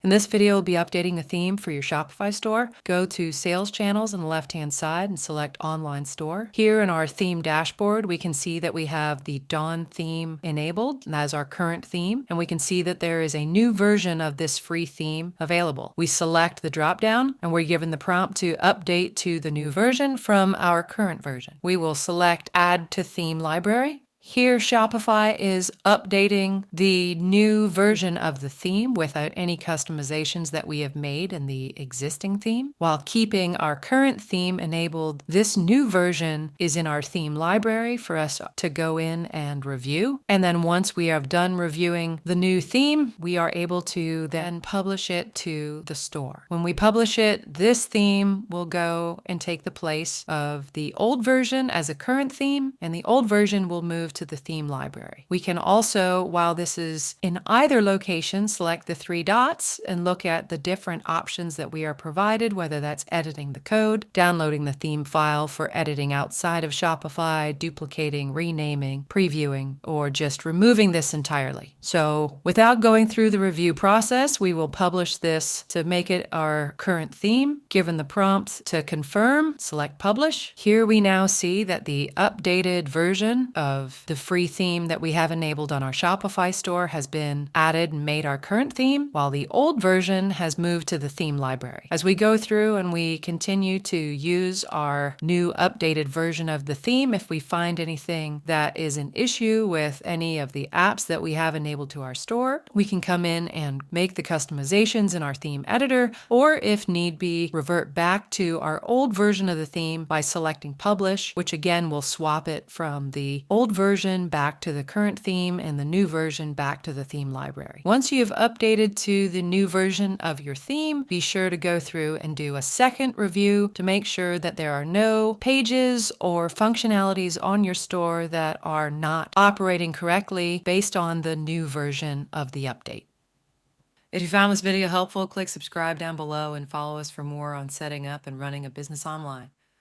In this video, we'll be updating a theme for your Shopify store. Go to Sales Channels on the left-hand side and select Online Store. Here in our theme dashboard, we can see that we have the Dawn theme enabled, and that is our current theme, and we can see that there is a new version of this free theme available. We select the drop-down, and we're given the prompt to update to the new version from our current version. We will select Add to Theme Library. Here, Shopify is updating the new version of the theme without any customizations that we have made in the existing theme. While keeping our current theme enabled, this new version is in our theme library for us to go in and review. And then once we have done reviewing the new theme, we are able to then publish it to the store. When we publish it, this theme will go and take the place of the old version as a current theme, and the old version will move to the theme library. We can also, while this is in either location, select the three dots and look at the different options that we are provided, whether that's editing the code, downloading the theme file for editing outside of Shopify, duplicating, renaming, previewing, or just removing this entirely. So without going through the review process, we will publish this to make it our current theme. Given the prompt to confirm, select publish. Here we now see that the updated version of the free theme that we have enabled on our Shopify store has been added and made our current theme, while the old version has moved to the theme library. As we go through and we continue to use our new updated version of the theme, if we find anything that is an issue with any of the apps that we have enabled to our store, we can come in and make the customizations in our theme editor, or if need be, revert back to our old version of the theme by selecting publish, which again will swap it from the old version back to the current theme and the new version back to the theme library. Once you have updated to the new version of your theme, be sure to go through and do a second review to make sure that there are no pages or functionalities on your store that are not operating correctly based on the new version of the update. If you found this video helpful, click subscribe down below and follow us for more on setting up and running a business online.